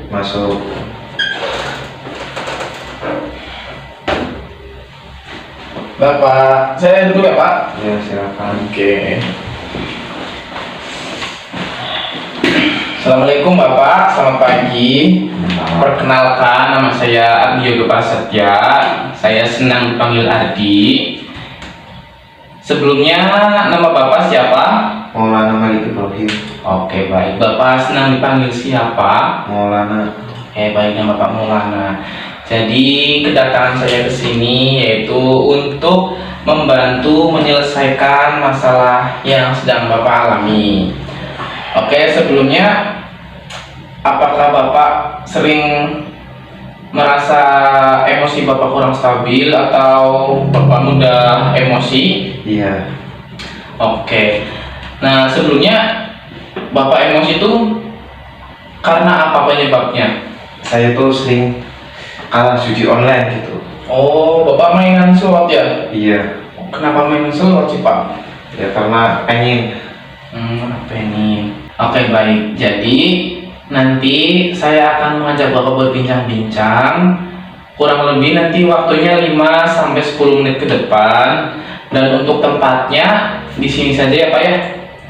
Masuk. Bapak, saya duduk ya Pak? Ya, silakan. Oke. Assalamualaikum Bapak, selamat pagi. Perkenalkan, nama saya Ardi Yoga Prasetya. Saya senang dipanggil Ardi. Sebelumnya nama Bapak siapa? Maulana Malik Ibrahim. Oke, baik. Bapak senang dipanggil siapa? Maulana. Baik, nama Pak Maulana. Jadi kedatangan saya ke sini yaitu untuk membantu menyelesaikan masalah yang sedang Bapak alami. Oke, sebelumnya apakah Bapak sering merasa emosi Bapak kurang stabil atau Bapak mudah emosi? Iya. Oke. Nah, sebelumnya Bapak emosi itu karena apa penyebabnya? Saya tuh sering kalah judi online gitu. Oh, Bapak mainan slot ya? Iya. Kenapa mainan slot sih Pak? Ya karena pengen. Pengen. Oke, baik. Jadi nanti saya akan mengajak Bapak berbincang-bincang. Kurang lebih nanti waktunya 5 sampai 10 menit ke depan. Dan untuk tempatnya di sini saja ya Pak ya?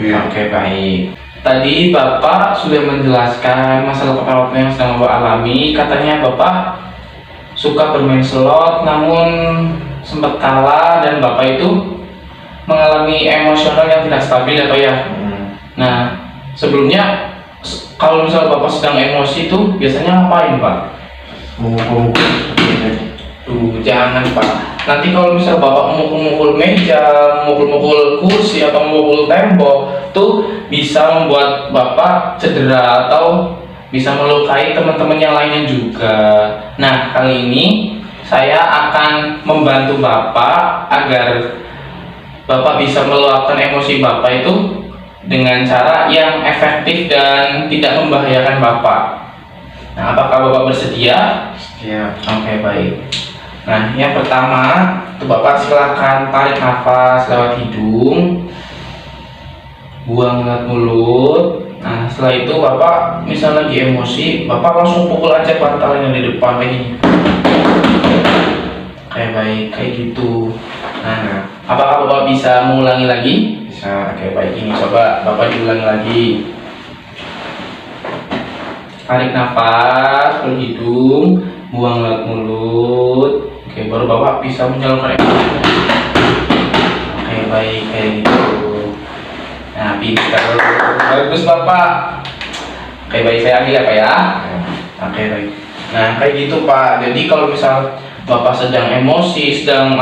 Iya. Oke, baik. Tadi Bapak sudah menjelaskan masalah kepala yang sedang Bapak alami. Katanya Bapak suka bermain slot namun sempat kalah dan Bapak itu mengalami emosional yang tidak stabil ya Pak ya? Nah, sebelumnya kalau misalnya Bapak sedang emosi itu biasanya ngapain Pak? Mukul-mukul. Jangan Pak. Nanti kalau misalnya Bapak memukul-mukul meja, memukul-mukul kursi atau memukul tembok, tuh bisa membuat Bapak cedera atau bisa melukai teman-teman yang lainnya juga. Nah, kali ini saya akan membantu Bapak agar Bapak bisa meluapkan emosi Bapak itu dengan cara yang efektif dan tidak membahayakan Bapak. Nah, apakah Bapak bersedia? Iya. Oke, baik. Nah, yang pertama, itu Bapak silakan tarik nafas lewat hidung, buang lewat mulut. Nah, setelah itu Bapak misal lagi emosi, Bapak langsung pukul aja bantal yang di depan kayak gini. Oke, baik, kayak gitu. Nah, apakah Bapak bisa mengulangi lagi? Bisa. Oke, baik, ini coba Bapak diulangi lagi. Tarik nafas lewat hidung, buang lewat mulut. Oke, baru Bapak bisa menyalurkan emosi. Oke, baik, kayak gitu. Nah, pintar. Bagus Bapak. Oke, baik, saya ambil ya Pak ya. Oke, baik. Nah, kayak gitu Pak. Jadi kalau misal Bapak sedang emosi, sedang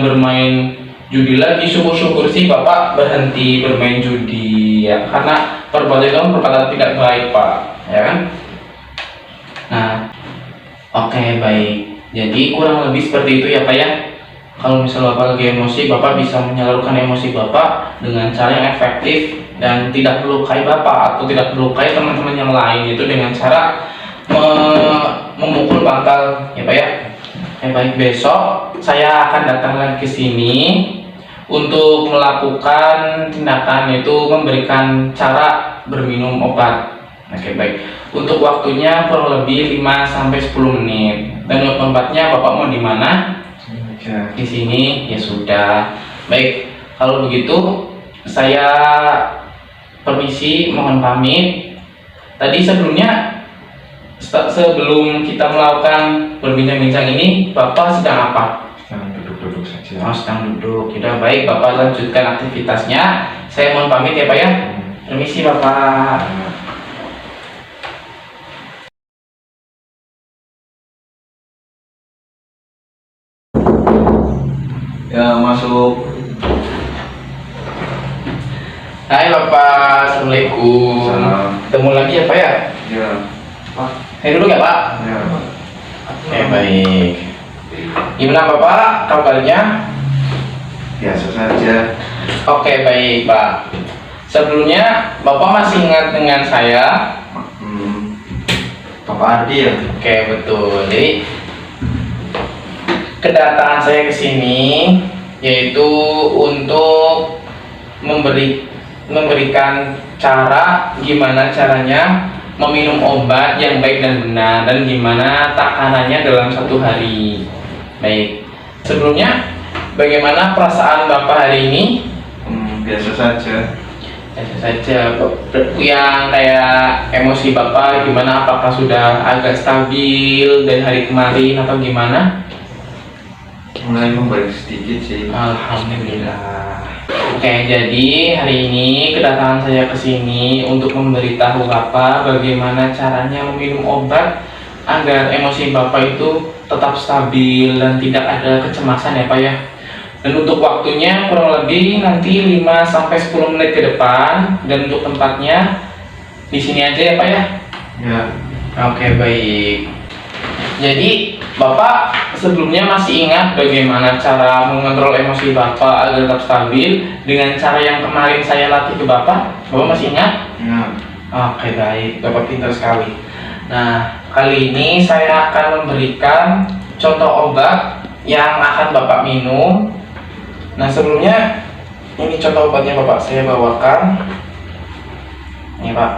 bermain judi lagi, syukur-syukur sih Bapak berhenti bermain judi ya. Karena perbuatan itu kan perbuatan tidak baik Pak, ya kan? Nah, oke, baik. Jadi kurang lebih seperti itu ya Pak ya. Kalau misal Bapak lagi emosi, Bapak bisa menyalurkan emosi Bapak dengan cara yang efektif dan tidak melukai Bapak atau tidak melukai teman-teman yang lain, itu dengan cara memukul bantal ya Pak ya. Baik, besok saya akan datang lagi ke sini untuk melakukan tindakan, yaitu memberikan cara berminum obat. Oke, baik. Untuk waktunya kurang lebih 5 sampai 10 menit. Dan untuk tempatnya Bapak mau di mana? Ya. Di sini ya sudah. Baik, kalau begitu saya permisi, mohon pamit. Tadi sebelumnya sebelum kita melakukan berbincang-bincang ini, Bapak sedang apa? Sedang duduk-duduk saja. Oh, sedang duduk. Sudah, baik, Bapak lanjutkan aktivitasnya. Saya mohon pamit ya Pak ya. Permisi Bapak. Ya, masuk. Hai Bapak, Assalamualaikum. Salam. Ketemu lagi ya Pak ya? Ya. Pak. Saya dulu ya Pak? Ya. Baik. Gimana Bapak kabarnya? Biasa saja. Oke, baik Pak. Sebelumnya Bapak masih ingat dengan saya? Bapak Ardi ya? Oke, betul. Jadi kedatangan saya ke sini yaitu untuk memberikan cara gimana caranya meminum obat yang baik dan benar, dan gimana takarannya dalam 1 hari. Baik, sebelumnya bagaimana perasaan Bapak hari ini? Biasa saja. Biasa saja. Yang kayak emosi Bapak gimana? Apakah sudah agak stabil dari hari kemarin atau gimana? Mulai membaik sedikit sih. Alhamdulillah. Oke, jadi hari ini kedatangan saya ke sini untuk memberitahu Bapak bagaimana caranya meminum obat agar emosi Bapak itu tetap stabil dan tidak ada kecemasan ya Pak ya. Dan untuk waktunya kurang lebih nanti 5-10 menit ke depan, dan untuk tempatnya di sini aja ya Pak ya. Ya. Oke, baik. Jadi Bapak sebelumnya masih ingat bagaimana cara mengontrol emosi Bapak agar tetap stabil dengan cara yang kemarin saya latih ke Bapak? Bapak masih ingat? Ya. Oke, baik. Bapak pintar sekali. Nah, kali ini saya akan memberikan contoh obat yang akan Bapak minum. Nah, sebelumnya ini contoh obatnya Bapak saya bawakan. Ini Pak.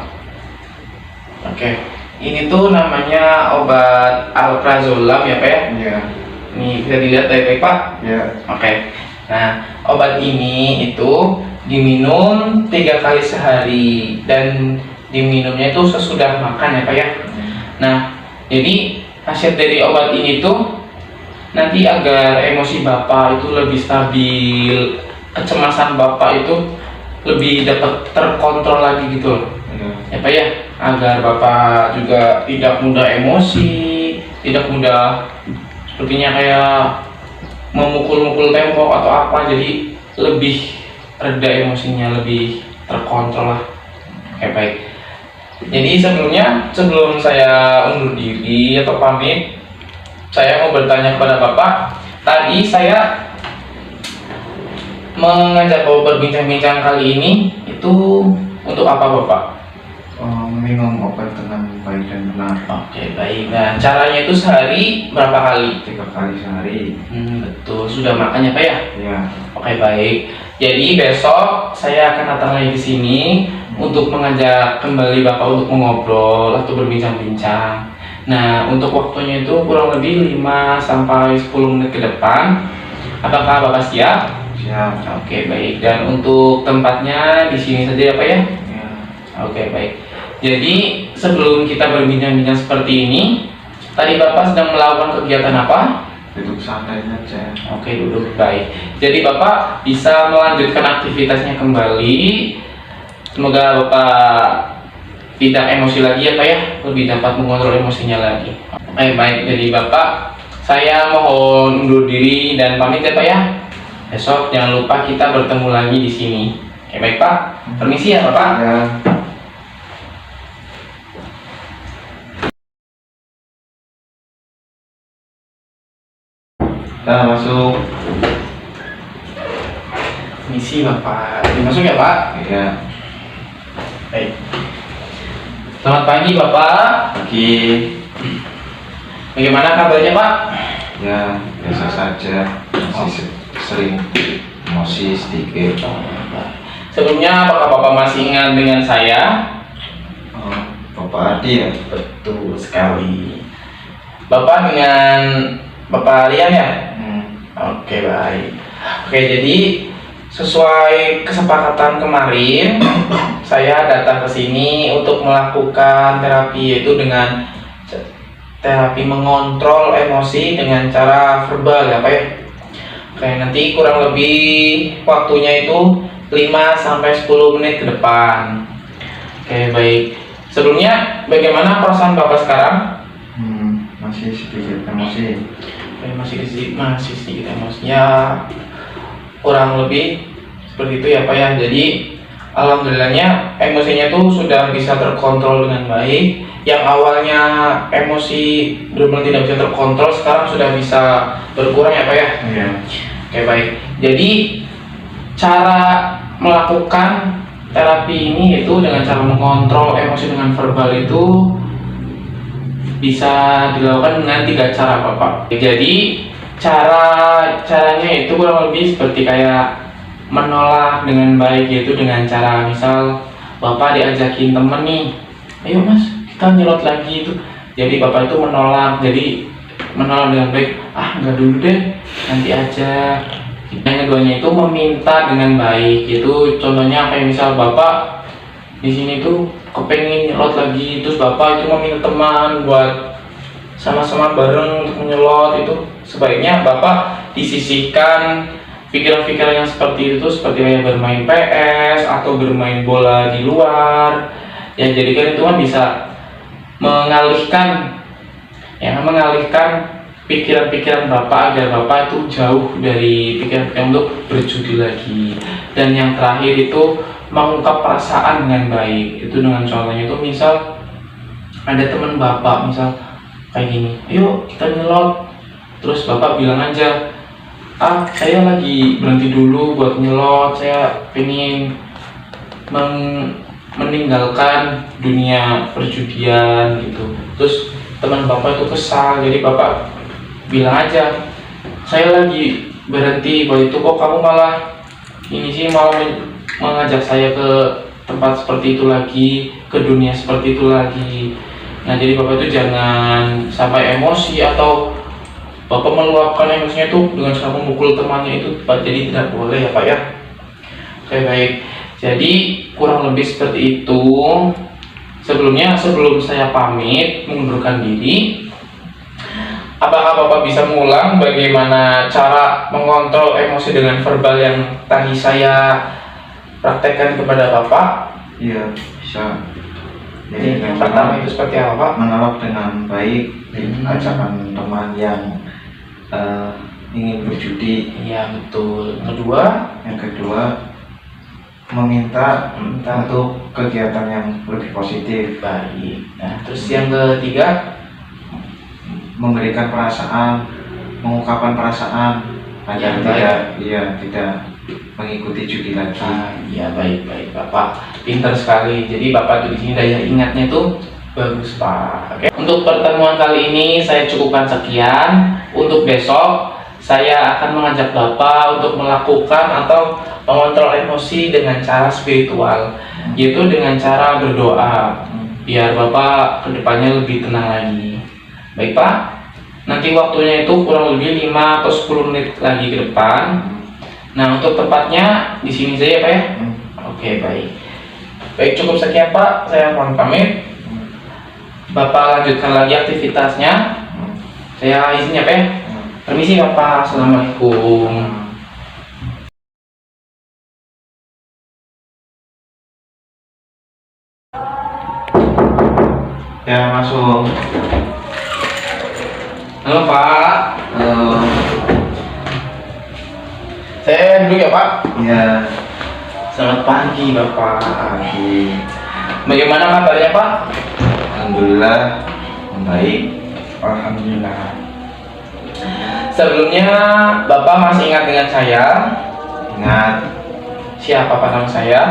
Oke. Ini tuh namanya obat alprazolam ya Pak ya? Ya. Ini bisa dilihat baik-baik Pak? Ya. Oke. Nah, obat ini itu diminum 3 kali sehari, dan diminumnya itu sesudah makan ya Pak ya? Nah, jadi hasil dari obat ini tuh nanti agar emosi Bapak itu lebih stabil, kecemasan Bapak itu lebih dapat terkontrol lagi gitu loh. Ya Pak ya, agar Bapak juga tidak mudah emosi, tidak mudah sepertinya kayak memukul-mukul tembok atau apa, jadi lebih reda emosinya, lebih terkontrol lah. Oke, baik. Jadi sebelum saya undur diri atau pamit, saya mau bertanya kepada Bapak. Tadi saya mengajak Bapak berbincang-bincang kali ini itu untuk apa Bapak? Minum obat dengan baik dan benar. Oke, baik. Nah, caranya itu sehari berapa kali? 3 kali sehari. Betul. Sudah makan ya Pak ya? Ya. Oke, baik. Jadi besok saya akan datang lagi ke sini untuk mengajak kembali Bapak untuk mengobrol atau berbincang-bincang. Nah, untuk waktunya itu kurang lebih 5-10 menit ke depan. Apakah Bapak siap? Siap. Oke, baik. Dan untuk tempatnya di sini saja ya Pak ya? Ya. Oke, baik. Jadi sebelum kita berbincang-bincang seperti ini, tadi Bapak sedang melakukan kegiatan apa? Duduk santai saja. Oke, duduk, baik. Jadi Bapak bisa melanjutkan aktivitasnya kembali. Semoga Bapak tidak emosi lagi ya Pak ya, lebih dapat mengontrol emosinya lagi. Oke, baik. Jadi Bapak, saya mohon undur diri dan pamit ya Pak ya. Besok jangan lupa kita bertemu lagi di sini. Oke, baik Pak. Permisi ya Bapak. Ya. Kita masuk. Permisi Bapak. Dimasuk ya Pak. Ya. Baik. Selamat pagi Bapak. Pagi. Bagaimana kabarnya Pak? Ya, biasa saja. Masih sering emosi sedikit. Sebelumnya apakah Bapak masih ingat dengan saya? Bapak Adi ya? Betul sekali. Bapak dengan Bapak Rian ya? Oke, baik. Oke, jadi sesuai kesepakatan kemarin, saya datang ke sini untuk melakukan terapi, yaitu dengan terapi mengontrol emosi dengan cara verbal ya Pak ya. Oke, nanti kurang lebih waktunya itu 5-10 menit ke depan. Oke, baik. Sebelumnya bagaimana perasaan Bapak sekarang? Masih sedikit emosi. Masih sedikit emosinya, kurang lebih seperti itu ya Pak ya. Jadi alhamdulillahnya emosinya tuh sudah bisa terkontrol dengan baik. Yang awalnya emosi benar-benar tidak bisa terkontrol, sekarang sudah bisa berkurang ya Pak ya. Iya. Oke, baik. Jadi cara melakukan terapi ini itu dengan cara mengontrol emosi dengan verbal itu bisa dilakukan dengan 3 cara Bapak. Jadi caranya itu kurang lebih seperti kayak menolak dengan baik, yaitu dengan cara misal Bapak diajakin temen nih, ayo Mas kita nyelot lagi itu. Jadi bapak itu menolak, dengan baik, nggak dulu deh, nanti aja. Yang keduanya itu meminta dengan baik. Itu contohnya kayak misal bapak di sini tuh kepengen nyelot lagi, terus bapak itu meminta teman buat sama-sama bareng untuk menyelot. Itu sebaiknya bapak disisihkan pikiran-pikiran yang seperti itu, seperti kayak bermain PS atau bermain bola di luar. Ya jadikan itu kan bisa mengalihkan pikiran-pikiran bapak agar bapak itu jauh dari pikiran-pikiran untuk berjudi lagi. Dan yang terakhir itu mengungkap perasaan dengan baik. Itu dengan contohnya itu misal ada teman bapak misal kayak gini, ayo kita nyelot, terus bapak bilang aja, saya lagi berhenti dulu buat nyelot, saya pengen meninggalkan dunia perjudian gitu. Terus teman bapak itu kesal, jadi bapak bilang aja, saya lagi berhenti buat itu, kok kamu malah mengajak saya ke tempat seperti itu lagi, ke dunia seperti itu lagi. Nah jadi bapak itu jangan sampai emosi atau bapak meluapkan emosinya itu dengan cara memukul temannya itu, jadi tidak boleh ya pak ya. Oke baik, jadi kurang lebih seperti itu. Sebelum saya pamit mengundurkan diri, apakah bapak bisa mengulang bagaimana cara mengontrol emosi dengan verbal yang tadi saya praktekkan kepada bapak? Iya, bisa. Jadi yang pertama itu seperti apa pak? Menolak dengan baik ajakan teman yang ingin berjudi. Iya betul. Yang kedua meminta untuk kegiatan yang lebih positif. Baik. Nah terus yang ketiga, memberikan perasaan, mengungkapkan perasaan agar tidak mengikuti judi lagi. Iya baik bapak, pintar sekali. Jadi bapak tuh di sini daya ingatnya tuh bagus pak. Oke. Untuk pertemuan kali ini saya cukupkan sekian. Untuk besok saya akan mengajak bapak untuk melakukan atau mengontrol emosi dengan cara spiritual, yaitu dengan cara berdoa, biar bapak kedepannya lebih tenang lagi. Baik pak, nanti waktunya itu kurang lebih 5 atau 10 menit lagi ke depan. Nah untuk tempatnya di sini saja pak ya. Oke baik cukup sekian pak, saya mohon pamit. Bapak lanjutkan lagi aktivitasnya. Saya izin ya pak ya. Permisi bapak, assalamualaikum. Ya masuk. Halo pak. Halo. Saya duduk ya pak. Ya. Selamat pagi bapak. Pagi. Bagaimana kabarnya pak? Alhamdulillah membaik. Alhamdulillah. Sebelumnya bapak masih ingat dengan saya? Ingat. Siapa pak nama saya?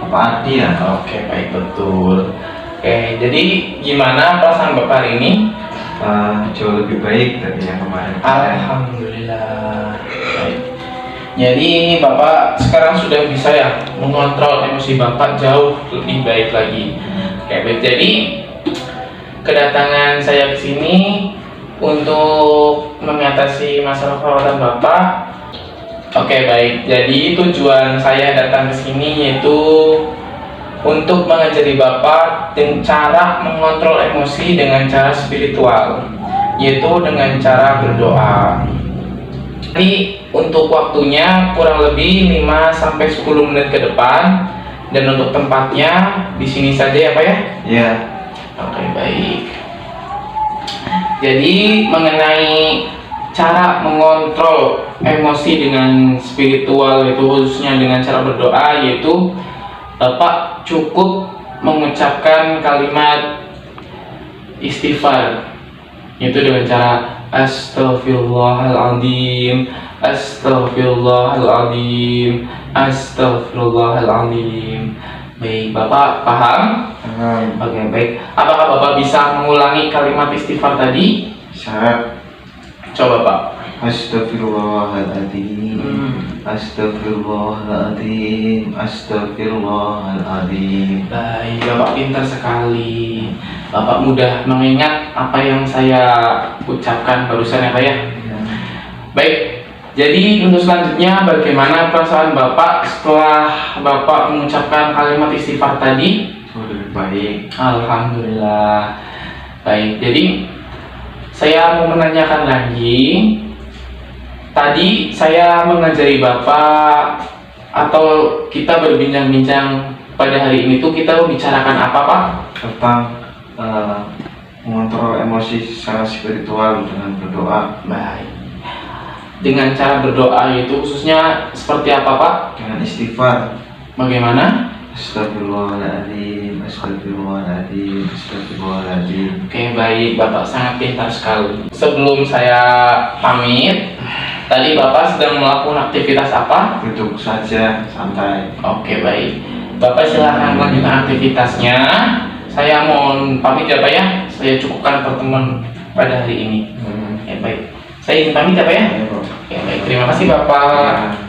Bapak Ardi ya? Oke baik betul. Oke jadi gimana perasaan bapak hari ini? Jauh lebih baik dari yang kemarin. Alhamdulillah. Baik. Jadi bapak sekarang sudah bisa ya mengontrol emosi bapak jauh lebih baik lagi. Oke baik. Jadi kedatangan saya ke sini untuk mengatasi masalah perawatan bapak. Oke baik. Jadi tujuan saya datang ke sini yaitu untuk mengajari bapak dengan cara mengontrol emosi dengan cara spiritual, yaitu dengan cara berdoa. Jadi untuk waktunya kurang lebih 5-10 menit ke depan, dan untuk tempatnya di sini saja ya pak ya? Iya. Oke baik. Jadi mengenai cara mengontrol emosi dengan spiritual, itu khususnya dengan cara berdoa, yaitu bapak cukup mengucapkan kalimat istighfar, yaitu dengan cara Astaghfirullahaladzim, Astaghfirullahaladzim, Astaghfirullahaladzim. Baik, bapak paham? Oke, baik. Apakah bapak bisa mengulangi kalimat istighfar tadi? Bisa. Coba pak. Astagfirullahaladzim. Astagfirullahaladzim. Astagfirullahaladzim. Baik, Bapak pintar sekali. Bapak mudah mengingat apa yang saya ucapkan barusan ya Pak ya. Baik, jadi untuk selanjutnya bagaimana perasaan Bapak setelah Bapak mengucapkan kalimat istighfar tadi? Lebih baik. Alhamdulillah. Baik, jadi saya mau menanyakan lagi. Tadi saya mengajari Bapak atau kita berbincang-bincang pada hari ini tuh kita membicarakan apa Pak? Tentang mengontrol emosi secara spiritual dengan berdoa. Baik. Dengan cara berdoa itu khususnya seperti apa Pak? Dengan istighfar. Bagaimana? Astagfirullahaladzim. Astagfirullahaladzim. Astagfirullahaladzim. Oke, baik, Bapak sangat pintar sekali. Sebelum saya pamit, tadi Bapak sedang melakukan aktivitas apa? Duduk saja, santai. Oke, baik. Bapak silahkan melanjutkan aktivitasnya. Saya mohon pamit ya Pak ya. Saya cukupkan pertemuan pada hari ini. Ya baik. Saya izin pamit ya Pak ya. Ayo. Oke, baik. Terima kasih Bapak.